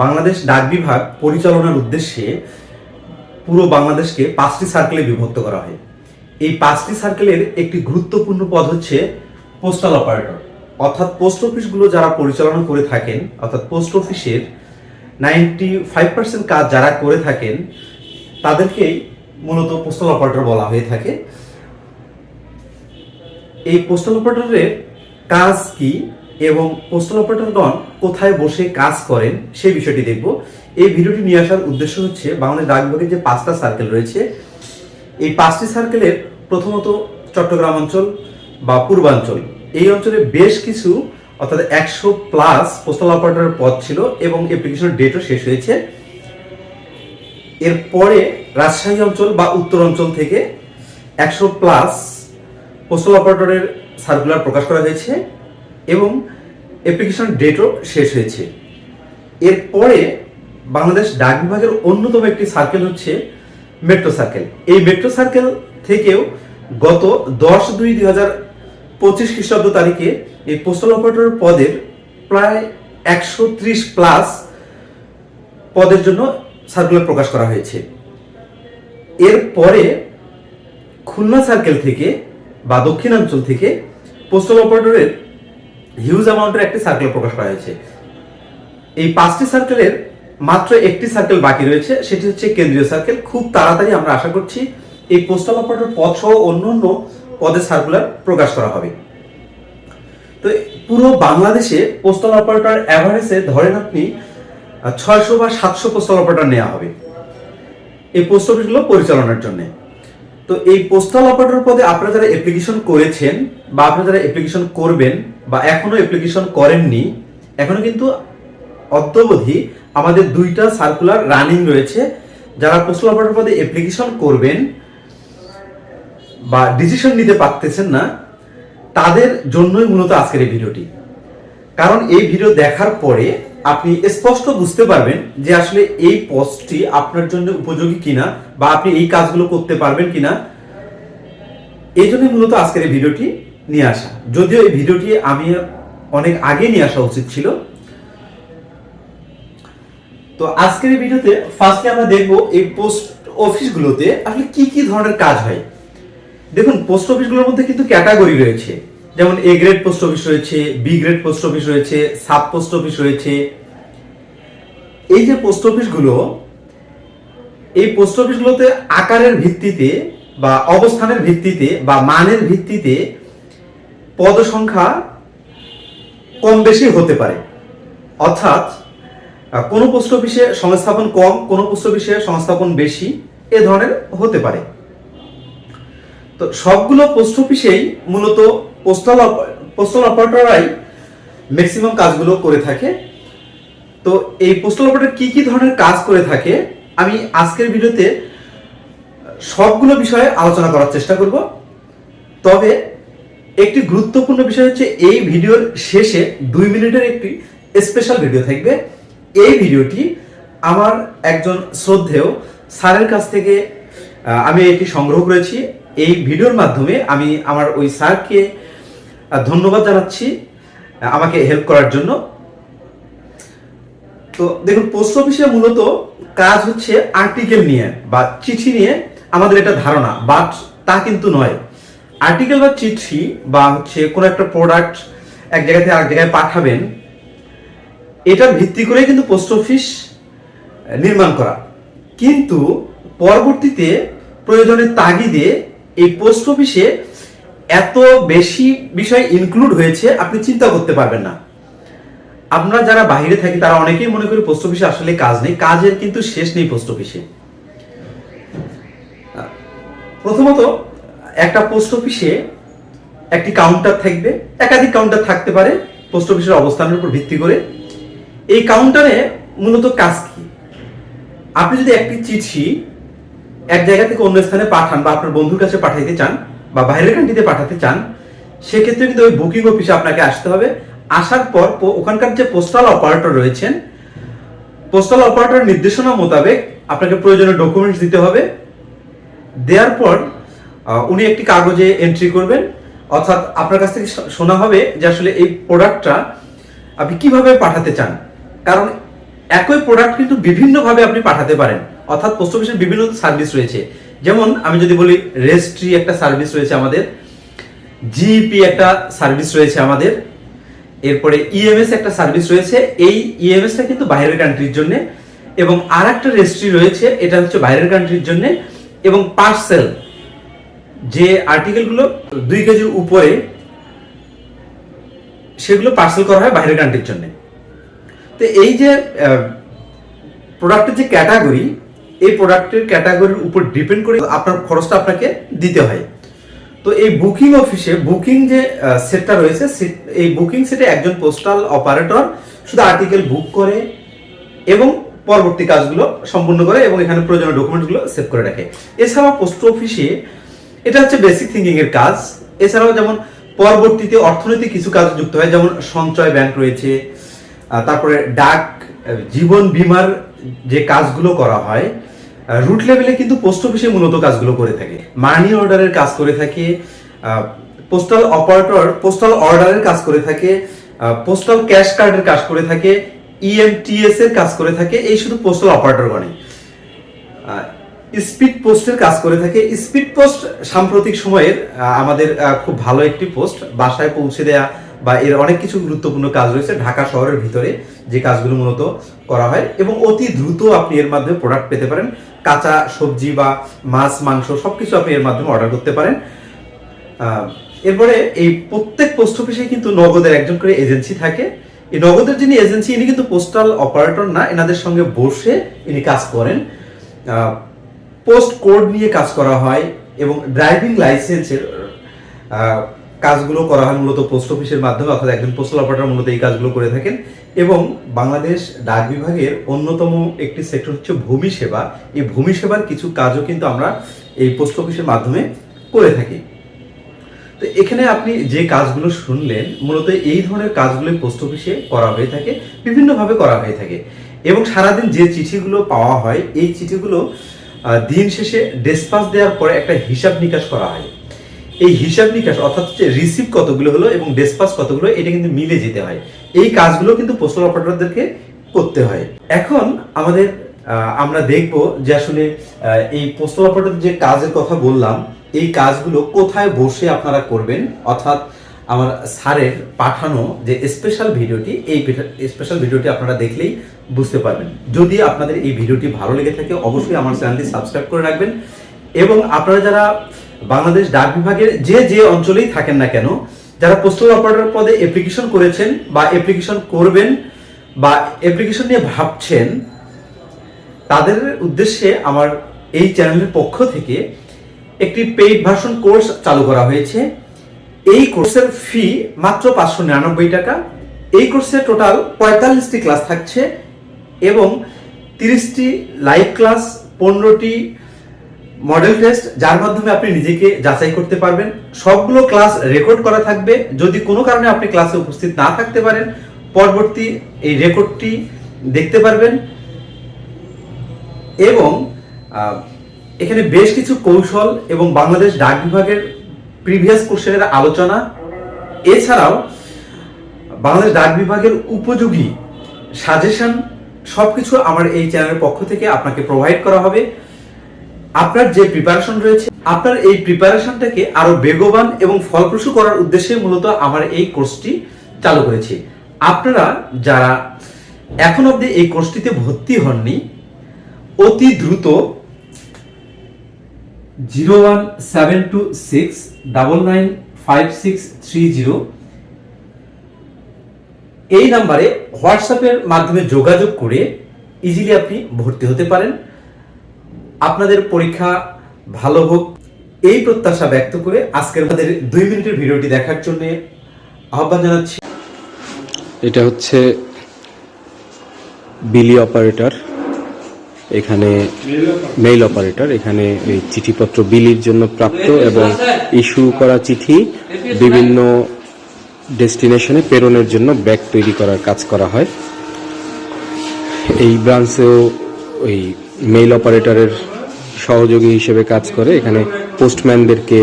বাংলাদেশ ডাক বিভাগ পরিচালনার উদ্দেশ্যে পুরো বাংলাদেশকে 5টি সার্কেলে বিভক্ত করা হয়। এই 5টি সার্কেলের একটি গুরুত্বপূর্ণ পদ হচ্ছে পোস্টাল অপারেটর, অর্থাৎ পোস্ট অফিসগুলো যারা পরিচালনা করে থাকেন, অর্থাৎ পোস্ট অফিসের 95% কাজ যারা করে থাকেন তাদেরকেই মূলত পোস্টাল অপারেটর বলা হয়ে থাকে। এই পোস্টাল অপারেটরের কাজ কি এবং পোস্টাল অপারেটরগণ কোথায় বসে কাজ করেন সেই বিষয়টি দেখব। এই ভিডিওটি নিয়ে আসার উদ্দেশ্য হচ্ছে বাংলাদেশ ডাক বিভাগের যে 5টা সার্কেল রয়েছে, এই 5টি সার্কেলের প্রথমত চট্টগ্রাম অঞ্চল বা পূর্বাঞ্চল, এই অঞ্চলে বেশ কিছু অর্থাৎ 100+ পোস্টাল অপারেটরের পদ ছিল এবং অ্যাপ্লিকেশনের ডেটও শেষ হয়েছে। এরপরে রাজশাহী অঞ্চল বা উত্তর অঞ্চল থেকে 100+ পোস্টাল অপারেটরের সার্কুলার প্রকাশ করা হয়েছে এবং অ্যাপ্লিকেশন ডেটও শেষ হয়েছে। এরপরে বাংলাদেশ ডাক বিভাগের অন্যতম একটি সার্কেল হচ্ছে মেট্রো সার্কেল। এই মেট্রো সার্কেল থেকেও গত 10/2/2025 খ্রিস্টাব্দ তারিখে এই পোস্টাল অপারেটর পদের প্রায় 130+ পদের জন্য সার্কুলার প্রকাশ করা হয়েছে। এরপরে খুলনা সার্কেল থেকে বা দক্ষিণাঞ্চল থেকে পোস্টাল অপারেটরের হিউজ অ্যামাউন্টের একটি সার্কুলার প্রকাশ করা হয়েছে। এই 5টি সার্কেলের মাত্র একটি সার্কেল বাকি রয়েছে, সেটি হচ্ছে কেন্দ্রীয় সার্কেল। খুব তাড়াতাড়ি আমরা আশা করছি এই পোস্টাল অপারেটর পদ সহ অন্যান্য পদের সার্কুলার প্রকাশ করা হবে। তো পুরো বাংলাদেশে পোস্টাল অপারেটর অ্যাভারেজে ধরেন আপনি 600 বা 700 পোস্টাল অপারেটর নেওয়া হবে এই পোস্ট অফিসগুলো পরিচালনার জন্য। তো এই পোস্টাল অপারেটর পদে আপনারা যারা অ্যাপ্লিকেশন করেছেন বা আপনারা যারা অ্যাপ্লিকেশন করবেন বা এখনো অ্যাপ্লিকেশন করেননি, এখনো কিন্তু অদ্যাবধি আমাদের 2টা সার্কুলার রানিং রয়েছে। যারা পোস্টাল অপারেটর পদে অ্যাপ্লিকেশন করবেন বা ডিসিশন নিতে পারতেছেন না, তাদের জন্যই মূলত আজকের এই ভিডিওটি। কারণ এই ভিডিও দেখার পরে আপনি স্পষ্ট বুঝতে পারবেন যে আসলে এই পোস্টটি আপনার জন্য উপযোগী কিনা বা আপনি এই কাজগুলো করতে পারবেন কিনা। এই জন্যই মূলত আজকের এই ভিডিওটি নিয়ে আসা, যদিও এই ভিডিওটি আমি অনেক আগে নিয়ে আসা উচিত ছিল। তো আজকের এই ভিডিওতে ফার্স্টে আমরা দেখব এই পোস্ট অফিসগুলোতে আসলে কি কি ধরনের কাজ হয়। দেখুন, পোস্ট অফিসগুলোর মধ্যে কিন্তু ক্যাটাগরি রয়েছে, যেমন এ গ্রেড পোস্ট অফিস রয়েছে, বি গ্রেড পোস্ট অফিস রয়েছে, সাব পোস্ট অফিস রয়েছে। এই যে পোস্ট অফিসগুলো, এই পোস্ট অফিসগুলোতে আকারের ভিত্তিতে বা অবস্থানের ভিত্তিতে বা মানের ভিত্তিতে পদ সংখ্যা কম বেশি হতে পারে। অর্থাৎ কোনো পোস্ট অফিসে সংস্থাপন কম, কোনো পোস্ট অফিসে সংস্থাপন বেশি, এ ধরনের হতে পারে। তো সবগুলো পোস্ট অফিসেই মূলত পোস্টাল অপারেটররাই ম্যাক্সিমাম কাজগুলো করে থাকে। তো এই পোস্টাল অপারেটর কি কি ধরনের কাজ করে থাকে আমি আজকের ভিডিওতে সবগুলো বিষয়ে আলোচনা করার চেষ্টা করব। তবে একটি গুরুত্বপূর্ণ বিষয় হচ্ছে এই ভিডিওর শেষে 2 মিনিটের একটি স্পেশাল ভিডিও থাকবে। এই ভিডিওটি আমার একজন শ্রদ্ধেয় স্যারের কাছ থেকে আমি এটি সংগ্রহ করেছি। এই ভিডিওর মাধ্যমে আমি আমার ওই স্যারকে ধন্যবাদ জানাচ্ছি আমাকে হেল্প করার জন্য। তো দেখুন, পোস্ট অফিসে মূলত কাজ হচ্ছে আর্টিকেল নিয়ে বা চিঠি নিয়ে, আমাদের এটা ধারণা, বাট তা কিন্তু নয়। আর্টিকেল বা চিঠি বা হচ্ছে কোনো একটা প্রোডাক্ট এক জায়গা থেকে আরেক জায়গায় পাঠাবেন, এটার ভিত্তি করে কিন্তু পোস্ট অফিস নির্মাণ করা। কিন্তু পরবর্তীতে প্রয়োজনের তাগিদে এই পোস্ট অফিসে এত বেশি বিষয় ইনক্লুড হয়েছে আপনি চিন্তা করতে পারবেন না। আমরা যারা বাইরে থাকি তারা অনেকেই মনে করি পোস্ট অফিসে আসলে কাজ নেই, কাজের কিন্তু শেষ নেই পোস্ট অফিসে। প্রথমত, একটা পোস্ট অফিসে একটি কাউন্টার থাকবে, একাধিক কাউন্টার থাকতে পারে পোস্ট অফিসের অবস্থানের উপর ভিত্তি করে। এই কাউন্টারে মূলত কাজ কি? আপনি যদি একটি চিঠি এক জায়গা থেকে অন্য স্থানে পাঠান বা আপনার বন্ধুর কাছে পাঠাইতে চান বা বাইরের কান্ট্রিতে পাঠাতে চান, সেক্ষেত্রে কিন্তু ওই বুকিং অফিসে আপনাকে আসতে হবে। আসার পর ওখানকার যে পোস্টাল অপারেটর রয়েছেন, পোস্টাল অপারেটর নির্দেশনা মোতাবেক আপনাকে প্রয়োজনীয় ডকুমেন্টস দিতে হবে। দেওয়ার পর উনি একটি কাগজে এন্ট্রি করবেন, অর্থাৎ আপনার কাছ থেকে শোনা হবে যে আসলে এই প্রোডাক্টটা আপনি কিভাবে পাঠাতে চান। কারণ একই প্রোডাক্ট কিন্তু বিভিন্নভাবে আপনি পাঠাতে পারেন, অর্থাৎ পোস্ট অফিসের বিভিন্ন সার্ভিস রয়েছে। যেমন আমি যদি বলি রেজিস্ট্রি একটা সার্ভিস রয়েছে আমাদের, জিপি একটা সার্ভিস রয়েছে আমাদের, এরপরে ইএমএস একটা সার্ভিস রয়েছে। এই ইএমএসটা কিন্তু বাইরের কান্ট্রির জন্য, এবং আর একটা রেজিস্ট্রি রয়েছে, এটা হচ্ছে বাইরের কান্ট্রির জন্য। এবং পার্সেল, যে আর্টিকেলগুলো 2 কেজির উপরে, সেগুলো পার্সেল করা হয় বাইরের কান্ট্রির জন্য। তো এই যে প্রোডাক্টের যে ক্যাটাগরি, এই প্রোডাক্টের ক্যাটাগরির উপর ডিপেন্ড করে আপনার খরচটা আপনাকে দিতে হয়। তো এই বুকিং অফিসে বুকিং যে সেটটা রয়েছে, এই বুকিং সেটে একজন পোস্টাল অপারেটর শুধু আর্টিকেল বুক করে এবং পরবর্তী কাজগুলো সম্পূর্ণ করে এবং এখানে প্রয়োজনীয় ডকুমেন্টগুলো সেভ করে রাখে। এছাড়াও পোস্ট অফিসে এটা হচ্ছে বেসিক থিঙ্কিং এর কাজ। এছাড়াও যেমন পরবর্তীতে অর্থনৈতিক কিছু কাজ যুক্ত হয়, যেমন সঞ্চয় ব্যাংক রয়েছে, তারপরে ডাক জীবন বীমার যে কাজগুলো করা হয়, রুট লেভেলে কিন্তু পোস্ট অফিসে মূলত কাজগুলো করে থাকে। মানি অর্ডারের কাজ করে থাকে, পোস্টাল অপারেটর পোস্টাল অর্ডারের কাজ করে থাকে, পোস্টাল ক্যাশ কার্ডের কাজ করে থাকে, ইএমটিএস এর কাজ করে থাকে। এই শুধু পোস্টাল অপারেটর গণে। স্পিড পোস্টের কাজ করে থাকে। স্পিড পোস্ট সাম্প্রতিক সময়ের আমাদের খুব ভালো একটি পোস্ট, বাসায় পৌঁছে দেয়া বা এর অনেক কিছু গুরুত্বপূর্ণ কাজ রয়েছে ঢাকা শহরের ভিতরে, যে কাজগুলো মূলত করা হয় এবং অতি দ্রুত আপনি এর মাধ্যমে প্রোডাক্ট পেতে পারেন। কাঁচা সবজি বা মাছ মাংস সবকিছু আপনি এর মাধ্যমে অর্ডার করতে পারেন। এরপরে এই প্রত্যেক পোস্ট অফিসে কিন্তু নগদের একজন করে এজেন্সি থাকে। এই নগদের যিনি এজেন্সি, ইনি কিন্তু পোস্টাল অপারেটর না, এনাদের সঙ্গে বসে ইনি কাজ করেন। পোস্ট কোড নিয়ে কাজ করা হয় এবং ড্রাইভিং লাইসেন্সের কাজগুলো করা হয় মূলত পোস্ট অফিসের মাধ্যমে, অর্থাৎ একজন পোস্টাল অপারেটর মূলত এই কাজগুলো করে থাকেন। এবং বাংলাদেশ ডাক বিভাগের অন্যতম একটি সেক্টর হচ্ছে ভূমি সেবা। এই ভূমি সেবার কিছু কাজও কিন্তু আমরা এই পোস্ট অফিসের মাধ্যমে করে থাকি। তো এখানে আপনি যে কাজগুলো শুনলেন, মূলত এই ধরনের কাজগুলো পোস্ট অফিসে করা হয়ে থাকে, বিভিন্নভাবে করা হয়ে থাকে। এবং সারাদিন যে চিঠিগুলো পাওয়া হয়, এই চিঠিগুলো দিন শেষে ডেসপাচ দেওয়ার পরে একটা হিসাব নিকাশ করা হয়। এই হিসাব নিকাশ অর্থাৎ হচ্ছে রিসিভ কতগুলো হলো এবং ডেসপাচ কতগুলো, এটা কিন্তু মিলে যেতে হয়। এই কাজগুলো কিন্তু পোস্টাল অপারেটরদেরকে করতে হয়। এখন আমরা দেখব যে আসলে এই পোস্টাল অপারেটর যে কাজের কথা বললাম, এই কাজগুলো কোথায় বসে আপনারা করবেন, অর্থাৎ আমার স্যারের পাঠানো যে স্পেশাল ভিডিওটি, এই স্পেশাল ভিডিওটি আপনারা দেখলেই বুঝতে পারবেন। যদি আপনাদের এই ভিডিওটি ভালো লেগে থাকে, অবশ্যই আমার চ্যানেলটি সাবস্ক্রাইব করে রাখবেন। এবং আপনারা যারা বাংলাদেশ ডাক বিভাগের যে অঞ্চলেই থাকেন না কেন, যারা পোস্টাল অপারেটর পদে অ্যাপ্লিকেশন করেছেন বা অ্যাপ্লিকেশন করবেন বা অ্যাপ্লিকেশন নিয়ে ভাবছেন, তাদের উদ্দেশ্যে আমার এই চ্যানেলের পক্ষ থেকে একটি পেইড ভার্সন কোর্স চালু করা হয়েছে। এই কোর্সের ফি মাত্র 599 টাকা। এই কোর্সে টোটাল 45টি ক্লাস থাকছে এবং 30টি লাইভ ক্লাস, 15টি মডেল টেস্ট, যার মাধ্যমে আপনি নিজেকে যাচাই করতে পারবেন। সবগুলো ক্লাস রেকর্ড করা থাকবে। যদি কোনো কারণে আপনি ক্লাসে উপস্থিত না থাকতে পারেন, পরবর্তী এই রেকর্ডটি দেখতে পারবেন। এবং এখানে বেশ কিছু কৌশল এবং বাংলাদেশ ডাক বিভাগের প্রিভিয়াস কোশ্চেনের আলোচনা, এছাড়াও বাংলাদেশ ডাক বিভাগের উপযোগী সাজেশন, সবকিছু আমার এই চ্যানেলের পক্ষ থেকে আপনাকে প্রোভাইড করা হবে। আপনার যে প্রিপারেশন রয়েছে, আপনার এই প্রিপারেশনটাকে আরো বেগবান এবং ফলপ্রসূ করার উদ্দেশ্যে মূলত আমার এই কোর্সটি চালু করেছি। আপনারা যারা এখন অবধি এই কোর্সটিতে ভর্তি হননি, অতি দ্রুত 01726995630 এই নাম্বারে হোয়াটসঅ্যাপের মাধ্যমে যোগাযোগ করে ইজিলি আপনি ভর্তি হতে পারেন। আপনাদের পরীক্ষা ভালো হোক, এই প্রত্যাশা ব্যক্ত করে আজকের আমাদের 2 মিনিটের ভিডিওটি দেখার জন্য আহ্বান জানাচ্ছি। এটা হচ্ছে বিলি অপারেটর, এখানে মেইল অপারেটর। এখানে এই চিঠিপত্র বিলির জন্য প্রাপ্ত এবং ইস্যু করা চিঠি বিভিন্ন ডেস্টিনেশনে প্রেরণের জন্য ব্যাগ তৈরি করার কাজ করা হয়। এই ব্রাঞ্চেও ওই মেইল অপারেটরের সহযোগী হিসেবে কাজ করে। এখানে পোস্টম্যানদেরকে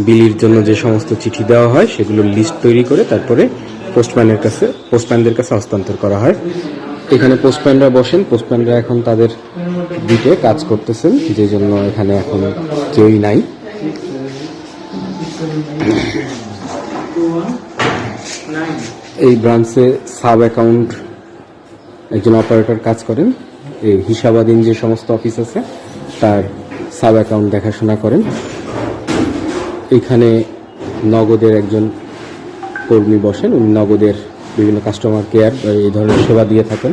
বিলির জন্য যে সমস্ত চিঠি দেওয়া হয় সেগুলো লিস্ট তৈরি করে তারপরে পোস্টম্যানদের কাছে হস্তান্তর করা হয়। এখানে পোস্টম্যানরা বসেন, পোস্টম্যানরা এখন তাদের ডিউটিতে কাজ করতেছেন, যে জন্য এখানে এখন কেউই নাই। এই ব্রাঞ্চে সাব অ্যাকাউন্ট একজন অপারেটর কাজ করেন, এই হিসাবাধীন যে সমস্ত অফিস আছে তার সাব অ্যাকাউন্ট দেখাশোনা করেন। এখানে নগদের একজন কর্মী বসেন, উনি নগদের বিভিন্ন কাস্টমার কেয়ার এই ধরনের সেবা দিয়ে থাকেন।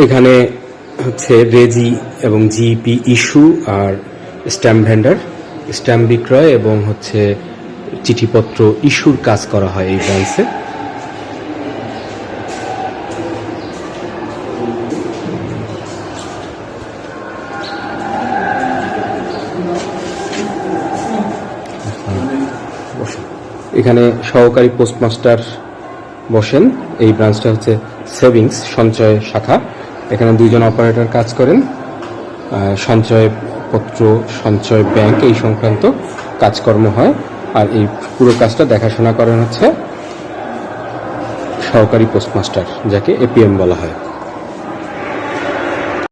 এখানে হচ্ছে রেজি এবং জিপি ইস্যু আর স্ট্যাম্প ভেন্ডার, স্ট্যাম্প বিক্রয় এবং হচ্ছে চিঠিপত্র ইস্যুর কাজ করা হয় এই ব্রাঞ্চে। এখানে সহকারী পোস্টমাস্টার বসেন। এই ব্রাঞ্চটা হচ্ছে সেভিংস সঞ্চয় শাখা। এখানে দুইজন অপারেটর কাজ করেন, সঞ্চয়পত্র, সঞ্চয় ব্যাংক এই সংক্রান্ত কাজকর্ম হয়। আর এই পুরো কাজটা দেখাশোনা করেন হচ্ছে সহকারী পোস্টমাস্টার, যাকে এপিএম বলা হয়।